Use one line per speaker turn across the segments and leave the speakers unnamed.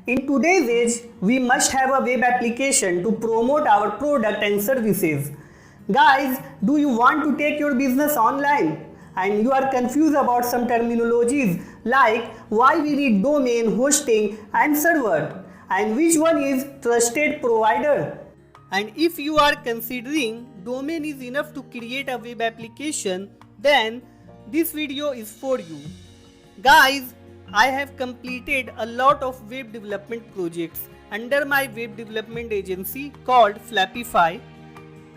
In today's age, we must have a web application to promote our product and services. Guys, do you want to take your business online? And you are confused about some terminologies like why we need domain, hosting and server, and which one is trusted provider. And if you are considering domain is enough to create a web application, then this video is for you. Guys, I have completed a lot of web development projects under my web development agency called Flappify.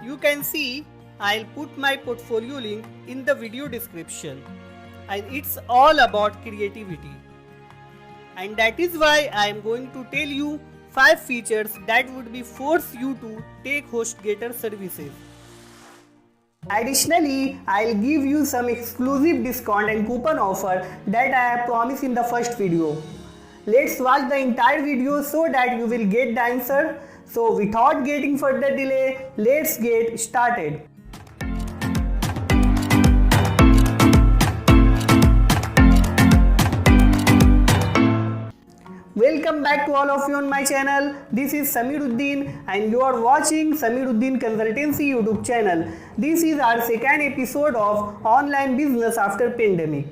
You can see I'll put my portfolio link in the video description, and it's all about creativity. And that is why I am going to tell you 5 features that would be force you to take HostGator services. Additionally, I'll give you some exclusive discount and coupon offer that I have promised in the first video. Let's watch the entire video so that you will get the answer. So without getting further delay, let's get started. Welcome back to all of you on my channel. This is Samiruddin and you are watching Samiruddin Consultancy YouTube channel. This is our second episode of online business after pandemic.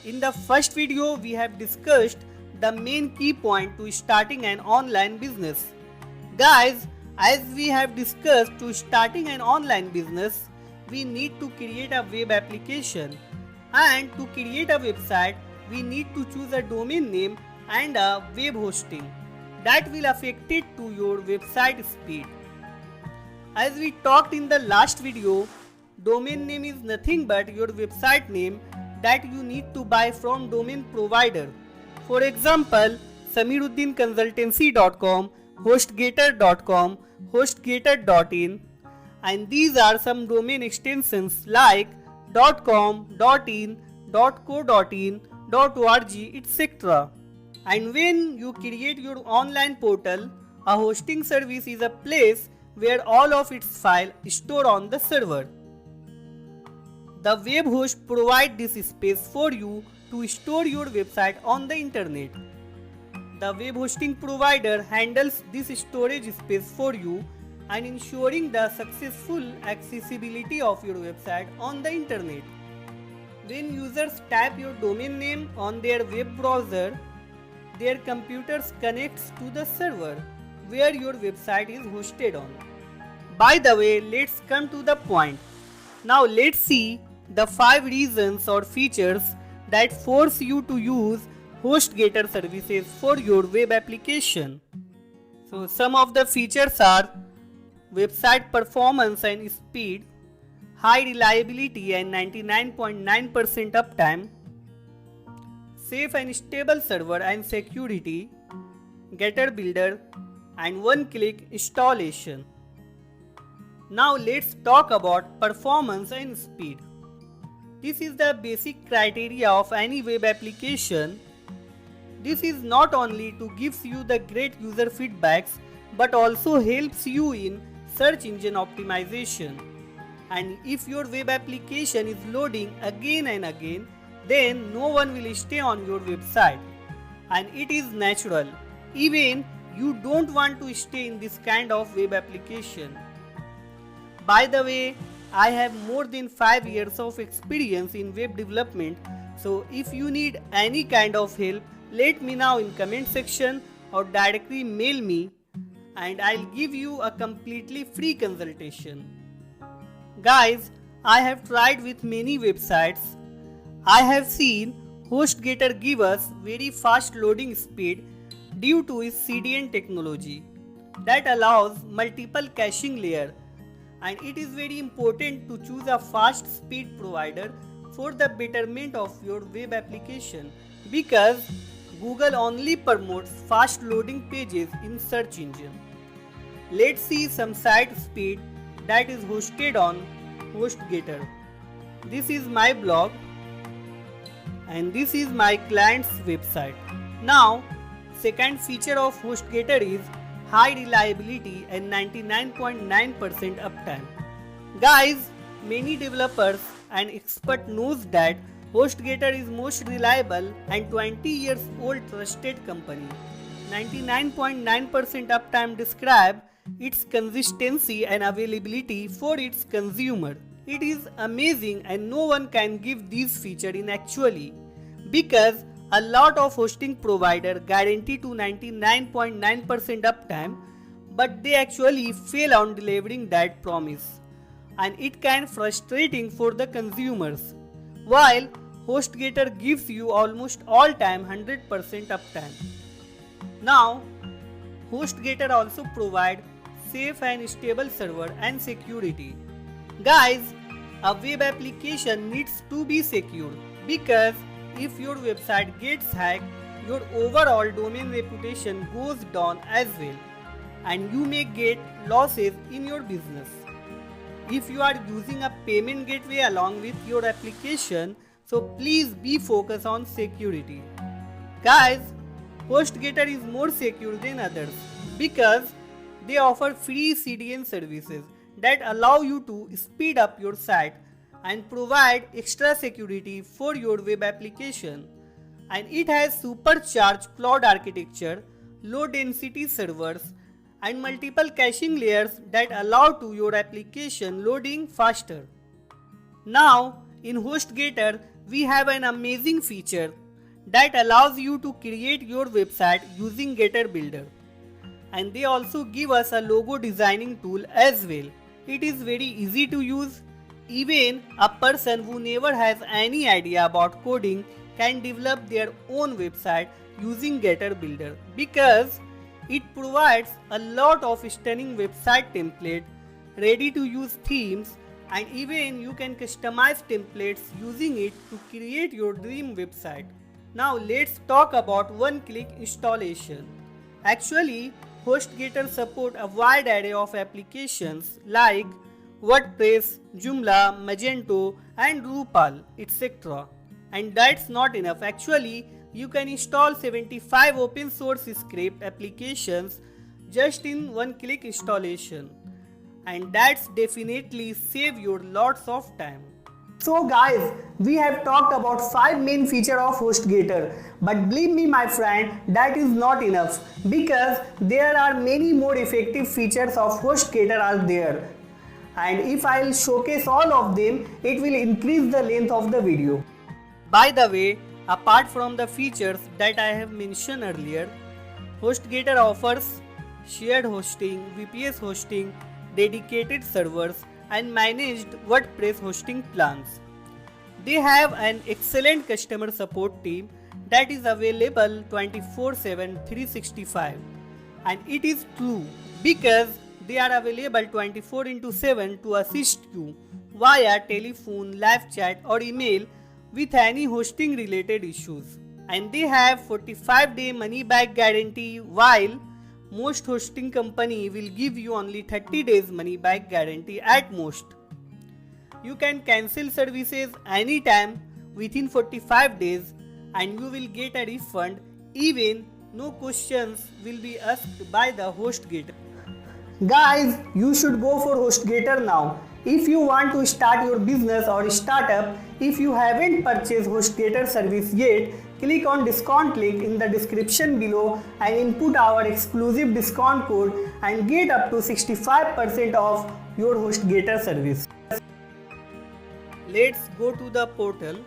In the first video, we have discussed the main key point to starting an online business. Guys, as we have discussed, to starting an online business, we need to create a web application, and to create a website, we need to choose a domain name and a web hosting that will affect it to your website speed. As we talked in the last video, domain name is nothing but your website name that you need to buy from domain provider. For example, samiruddinconsultancy.com, hostgator.com, hostgator.in, and these are some domain extensions like .com, .in, .co.in, .org, etc. And when you create your online portal, a hosting service is a place where all of its files store on the server. The web host provides this space for you to store your website on the internet. The web hosting provider handles this storage space for you and ensuring the successful accessibility of your website on the internet. When users type your domain name on their web browser, their computers connects to the server where your website is hosted on. By the way, let's come to the point. Now let's see the 5 reasons or features that force you to use HostGator services for your web application. So some of the features are website performance and speed, high reliability and 99.9% uptime, safe and stable server and security, Getter Builder, and one-click installation. Now let's talk about performance and speed. This is the basic criteria of any web application. This is not only to give you the great user feedbacks but also helps you in search engine optimization. And if your web application is loading again and again, then no one will stay on your website, and it is natural. Even you don't want to stay in this kind of web application. By the way, I have more than 5 years of experience in web development, so if you need any kind of help, let me know in comment section or directly mail me and I'll give you a completely free consultation. Guys, I have tried with many websites. I have seen HostGator give us very fast loading speed due to its CDN technology that allows multiple caching layers, and it is very important to choose a fast speed provider for the betterment of your web application because Google only promotes fast loading pages in search engine. Let's see some site speed that is hosted on HostGator. This is my blog and this is my client's website. Now, second feature of HostGator is high reliability and 99.9% uptime. Guys, many developers and experts knows that HostGator is most reliable and 20 years old trusted company 99.9% uptime describe its consistency and availability for its consumer. It is amazing and no one can give these features in actually, because a lot of hosting provider guarantee to 99.9% uptime, but they actually fail on delivering that promise, and it can frustrating for the consumers. While HostGator gives you almost all time 100% uptime. Now, HostGator also provide safe and stable server and security. Guys, a web application needs to be secure, because if your website gets hacked, your overall domain reputation goes down as well, and you may get losses in your business. If you are using a payment gateway along with your application, so please be focused on security. Guys, HostGator is more secure than others because they offer free CDN services that allow you to speed up your site and provide extra security for your web application. And it has supercharged cloud architecture, low density servers, and multiple caching layers that allow to your application loading faster. Now, in HostGator, we have an amazing feature that allows you to create your website using Gator Builder. And they also give us a logo designing tool as well. It is very easy to use. Even a person who never has any idea about coding can develop their own website using Gator Builder, because it provides a lot of stunning website templates, ready to use themes, and even you can customize templates using it to create your dream website. Now let's talk about one-click installation. Actually, HostGator support a wide array of applications like WordPress, Joomla, Magento, and Drupal, etc. And that's not enough. Actually, you can install 75 open source script applications just in one-click installation. And that's definitely save you lots of time.
So guys, we have talked about 5 main features of HostGator, but believe me my friend, that is not enough, because there are many more effective features of HostGator are there. And if I'll showcase all of them, it will increase the length of the video.
By the way, apart from the features that I have mentioned earlier, HostGator offers shared hosting, VPS hosting, dedicated servers, and managed WordPress hosting plans. They have an excellent customer support team that is available 24/7 365, and it is true because they are available 24/7 to assist you via telephone, live chat, or email with any hosting related issues. And they have 45-day money back guarantee, while most hosting company will give you only 30 days money back guarantee at most. You can cancel services anytime within 45 days and you will get a refund. Even no questions will be asked by the HostGator.
Guys, you should go for HostGator now. If you want to start your business or startup, if you haven't purchased HostGator service yet, click on discount link in the description below and input our exclusive discount code and get up to 65% off your HostGator service.
Let's go to the portal.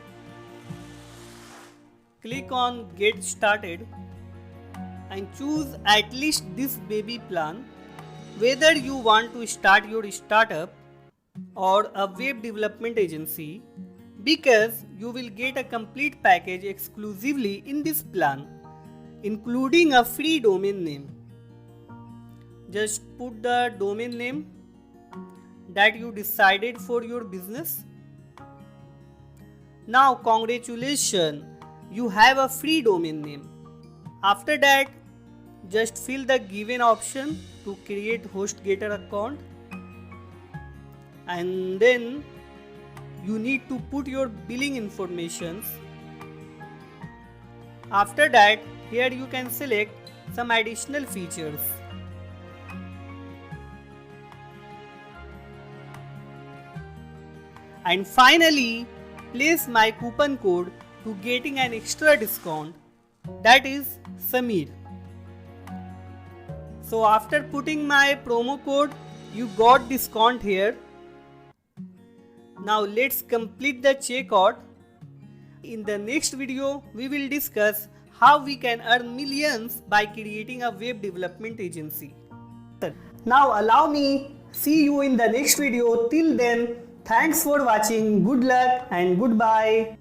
Click on Get Started and choose at least this baby plan. Whether you want to start your startup or a web development agency, because you will get a complete package exclusively in this plan, including a free domain name. Just put the domain name that you decided for your business. Now congratulations, you have a free domain name. After that, just fill the given option to create HostGator account, and then you need to put your billing informations. After that, here you can select some additional features. And finally, place my coupon code to getting an extra discount, that is Sameer. So after putting my promo code, you got discount here. Now let's complete the checkout. In the next video, we will discuss how we can earn millions by creating a web development agency.
Now allow me see you in the next video. Till then, thanks for watching. Good luck and goodbye.